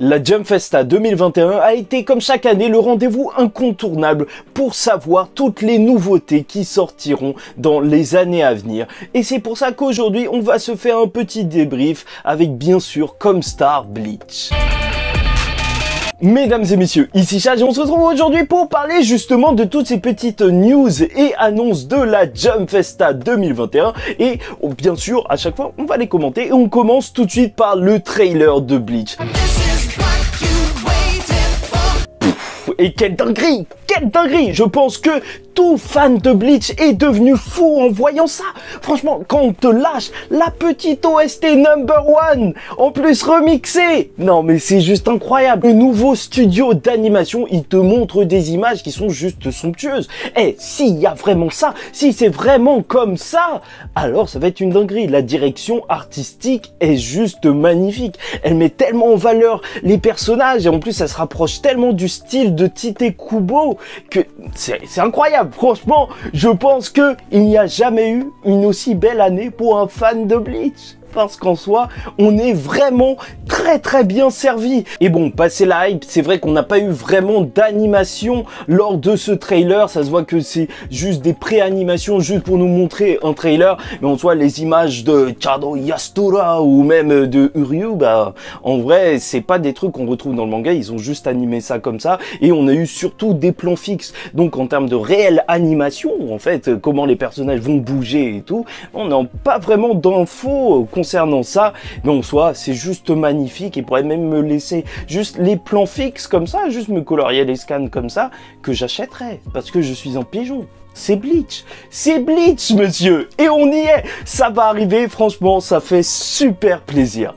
La Jump Festa 2021 a été comme chaque année le rendez-vous incontournable pour savoir toutes les nouveautés qui sortiront dans les années à venir. Et c'est pour ça qu'aujourd'hui on va se faire un petit débrief avec bien sûr comme star Bleach. Mesdames et messieurs, ici Chad et on se retrouve aujourd'hui pour parler justement de toutes ces petites news et annonces de la Jump Festa 2021 et bien sûr à chaque fois on va les commenter et on commence tout de suite par le trailer de Bleach. Et quelle dinguerie! Quelle dinguerie! Je pense que tout fan de Bleach est devenu fou en voyant ça. Franchement, quand on te lâche la petite OST number one, en plus remixée. Non mais c'est juste incroyable. Le nouveau studio d'animation, il te montre des images qui sont juste somptueuses. Et s'il y a vraiment ça, si c'est vraiment comme ça, alors ça va être une dinguerie. La direction artistique est juste magnifique. Elle met tellement en valeur les personnages et en plus ça se rapproche tellement du style de Tite Kubo que c'est incroyable. Franchement, je pense que il n'y a jamais eu une aussi belle année pour un fan de Bleach. Parce qu'en soi, on est vraiment très bien servi. Et bon, passé la hype, c'est vrai qu'on n'a pas eu vraiment d'animation lors de ce trailer. Ça se voit que c'est juste des pré-animations, juste pour nous montrer un trailer. Mais en soi, les images de Chado Yastura ou même de Uryu, bah, en vrai, c'est pas des trucs qu'on retrouve dans le manga. Ils ont juste animé ça comme ça. Et on a eu surtout des plans fixes. Donc, en termes de réelle animation, en fait, comment les personnages vont bouger et tout, on n'a pas vraiment d'infos concernant ça, mais en soi c'est juste magnifique. Il pourrait même me laisser juste les plans fixes comme ça, juste me colorier les scans comme ça, que j'achèterais, parce que je suis un pigeon. C'est Bleach, monsieur, et on y est, ça va arriver, franchement ça fait super plaisir.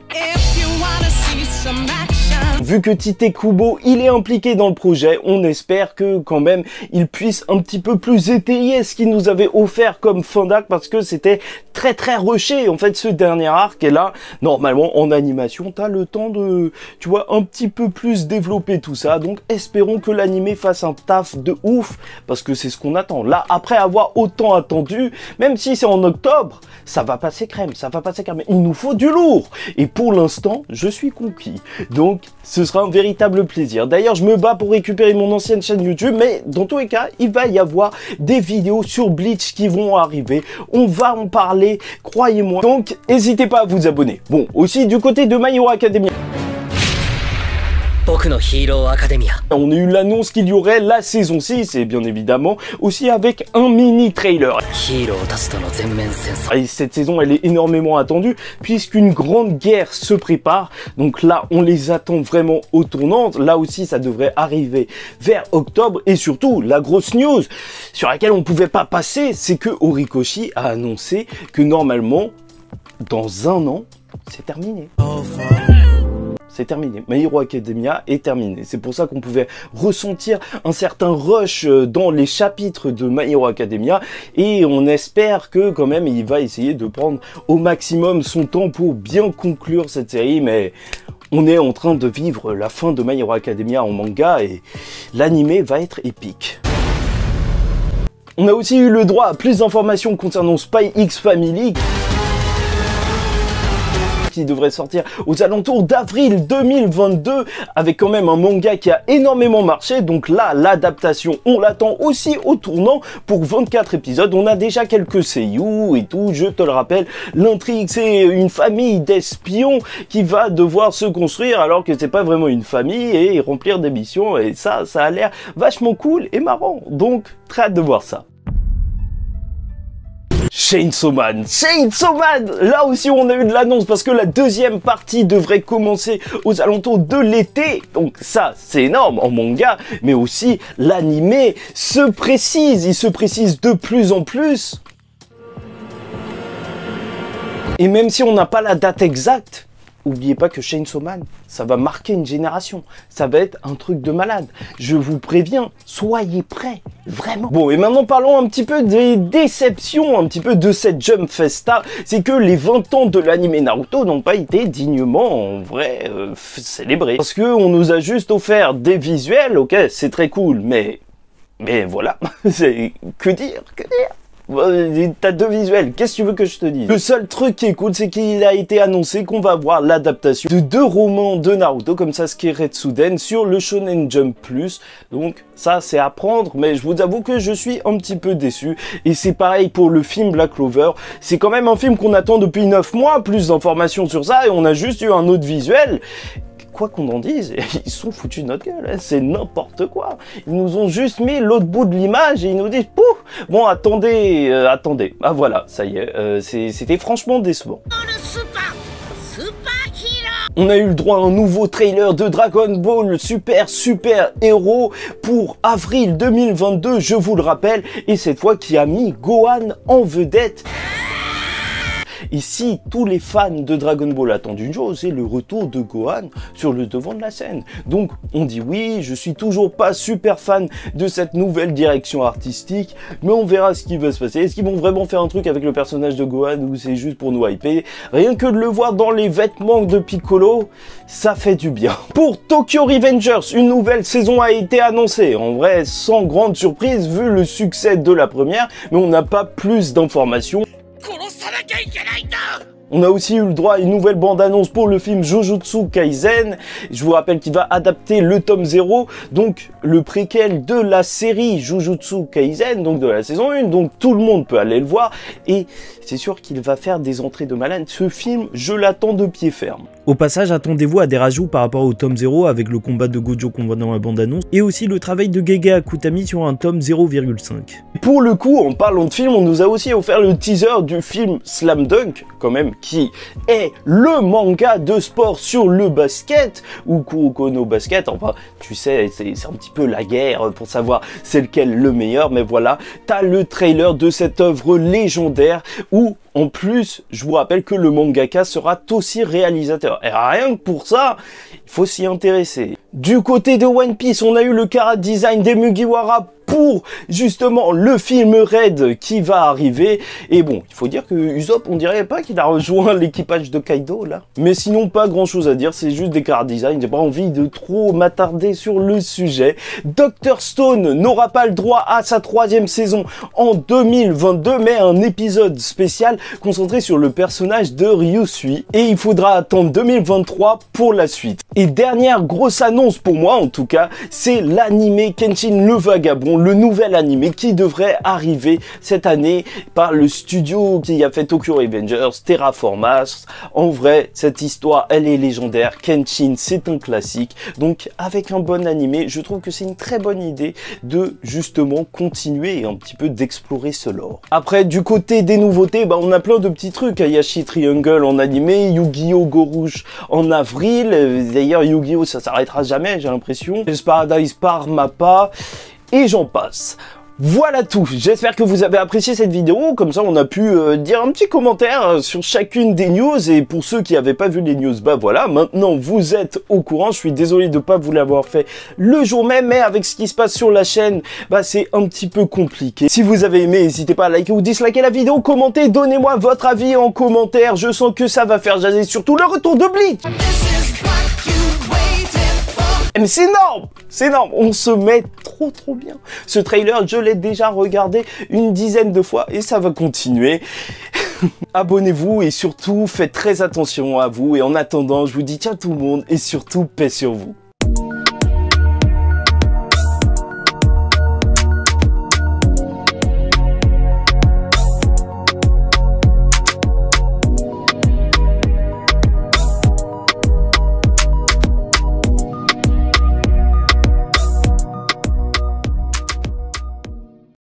Vu que Tite Kubo, il est impliqué dans le projet, on espère que quand même il puisse un petit peu plus étayer ce qu'il nous avait offert comme fin d'arc, parce que c'était très rushé en fait ce dernier arc. Et là normalement en animation t'as le temps de, tu vois, un petit peu plus développer tout ça. Donc espérons que l'animé fasse un taf de ouf, parce que c'est ce qu'on attend. Là après avoir autant attendu, même si c'est en octobre, ça va passer crème, il nous faut du lourd. Et pour l'instant je suis conquis, donc ce sera un véritable plaisir. D'ailleurs, je me bats pour récupérer mon ancienne chaîne YouTube, mais dans tous les cas, il va y avoir des vidéos sur Bleach qui vont arriver. On va en parler, croyez-moi. Donc, n'hésitez pas à vous abonner. Bon, aussi du côté de My Hero Academia. On a eu l'annonce qu'il y aurait la saison 6 et bien évidemment aussi avec un mini trailer. Et cette saison elle est énormément attendue puisqu'une grande guerre se prépare. Donc là on les attend vraiment au tournant. Là aussi ça devrait arriver vers octobre. Et surtout la grosse news sur laquelle on ne pouvait pas passer, c'est que Horikoshi a annoncé que normalement dans un an c'est terminé. C'est terminé. My Hero Academia est terminé. C'est pour ça qu'on pouvait ressentir un certain rush dans les chapitres de My Hero Academia. Et on espère que quand même il va essayer de prendre au maximum son temps pour bien conclure cette série. Mais on est en train de vivre la fin de My Hero Academia en manga et l'animé va être épique. On a aussi eu le droit à plus d'informations concernant Spy X Family, qui devrait sortir aux alentours d'avril 2022 avec quand même un manga qui a énormément marché. Donc là l'adaptation on l'attend aussi au tournant pour 24 épisodes. On a déjà quelques seiyuu et tout, je te le rappelle. L'intrigue c'est une famille d'espions qui va devoir se construire alors que c'est pas vraiment une famille et remplir des missions, et ça a l'air vachement cool et marrant, donc très hâte de voir ça. Chainsaw Man, là aussi on a eu de l'annonce parce que la deuxième partie devrait commencer aux alentours de l'été, donc ça c'est énorme en manga, mais aussi l'animé se précise, il se précise de plus en plus. Et même si on n'a pas la date exacte, oubliez pas que Chainsaw Man, ça va marquer une génération. Ça va être un truc de malade. Je vous préviens, soyez prêts, vraiment. Bon, et maintenant parlons un petit peu des déceptions, un petit peu de cette Jump Festa. C'est que les 20 ans de l'anime Naruto n'ont pas été dignement, en vrai, célébrés. Parce qu'on nous a juste offert des visuels, ok, c'est très cool, mais voilà, c'est que dire. T'as 2 visuels, qu'est-ce que tu veux que je te dise? Le seul truc qui est cool, c'est qu'il a été annoncé qu'on va voir l'adaptation de 2 romans de Naruto, comme Sasuke Retsuden, sur le Shonen Jump Plus. Donc ça, c'est à prendre, mais je vous avoue que je suis un petit peu déçu. Et c'est pareil pour le film Black Clover. C'est quand même un film qu'on attend depuis 9 mois, plus d'informations sur ça, et on a juste eu un autre visuel. Quoi qu'on en dise, ils sont foutus de notre gueule, hein. C'est n'importe quoi. Ils nous ont juste mis l'autre bout de l'image et ils nous disent pouf. Bon, attendez, attendez. Ah voilà, ça y est, c'était franchement décevant. On a eu le droit à un nouveau trailer de Dragon Ball Super Héros pour avril 2022, je vous le rappelle, et cette fois qui a mis Gohan en vedette. Et si tous les fans de Dragon Ball attendent une chose, c'est le retour de Gohan sur le devant de la scène. Donc on dit oui, je suis toujours pas super fan de cette nouvelle direction artistique, mais on verra ce qui va se passer. Est-ce qu'ils vont vraiment faire un truc avec le personnage de Gohan ou c'est juste pour nous hyper? Rien que de le voir dans les vêtements de Piccolo, ça fait du bien. Pour Tokyo Revengers, une nouvelle saison a été annoncée. En vrai, sans grande surprise vu le succès de la première, mais on n'a pas plus d'informations. On a aussi eu le droit à une nouvelle bande-annonce pour le film Jujutsu Kaisen. Je vous rappelle qu'il va adapter le tome 0, donc le préquel de la série Jujutsu Kaisen, donc de la saison 1, donc tout le monde peut aller le voir, et c'est sûr qu'il va faire des entrées de malade. Ce film, je l'attends de pied ferme. Au passage, attendez-vous à des rajouts par rapport au tome 0 avec le combat de Gojo qu'on voit dans la bande-annonce, et aussi le travail de Gege Akutami sur un tome 0,5. Pour le coup, en parlant de film, on nous a aussi offert le teaser du film Slam Dunk, quand même, qui est le manga de sport sur le basket, ou Kuroko no Basket, enfin, tu sais, c'est un petit peu la guerre pour savoir c'est lequel le meilleur, mais voilà, t'as le trailer de cette œuvre légendaire, où, en plus, je vous rappelle que le mangaka sera aussi réalisateur. Et rien que pour ça, il faut s'y intéresser. Du côté de One Piece, on a eu le chara design des Mugiwara pour justement le film Raid qui va arriver. Et bon, il faut dire que Usopp, on dirait pas qu'il a rejoint l'équipage de Kaido là. Mais sinon, pas grand chose à dire, c'est juste des chara design. J'ai pas envie de trop m'attarder sur le sujet. Dr Stone n'aura pas le droit à sa 3e saison en 2022, mais un épisode spécial concentré sur le personnage de Ryusui. Et il faudra attendre 2023 pour la suite. Et dernière grosse annonce pour moi, en tout cas, c'est l'animé Kenshin le Vagabond, le nouvel animé qui devrait arriver cette année par le studio qui a fait Tokyo Revengers, Terraform Mars. En vrai, cette histoire, elle est légendaire. Kenshin, c'est un classique. Donc, avec un bon animé, je trouve que c'est une très bonne idée de justement continuer et un petit peu d'explorer ce lore. Après, du côté des nouveautés, on a plein de petits trucs. Ayashi Triangle en animé, Yu-Gi-Oh! Go Rouge en avril. D'ailleurs, Yu-Gi-Oh! Ça s'arrêtera jamais, j'ai l'impression. Paradise par Mappa. Et j'en passe. Voilà tout, j'espère que vous avez apprécié cette vidéo, comme ça on a pu dire un petit commentaire sur chacune des news, et pour ceux qui n'avaient pas vu les news, bah voilà, maintenant vous êtes au courant. Je suis désolé de ne pas vous l'avoir fait le jour même, mais avec ce qui se passe sur la chaîne, bah c'est un petit peu compliqué. Si vous avez aimé, n'hésitez pas à liker ou disliker la vidéo, commentez, donnez-moi votre avis en commentaire, je sens que ça va faire jaser, surtout le retour de Bleach. Mais c'est énorme, on se met trop bien. Ce trailer, je l'ai déjà regardé une dizaine de fois et ça va continuer. Abonnez-vous et surtout, faites très attention à vous. Et en attendant, je vous dis ciao tout le monde et surtout, paix sur vous.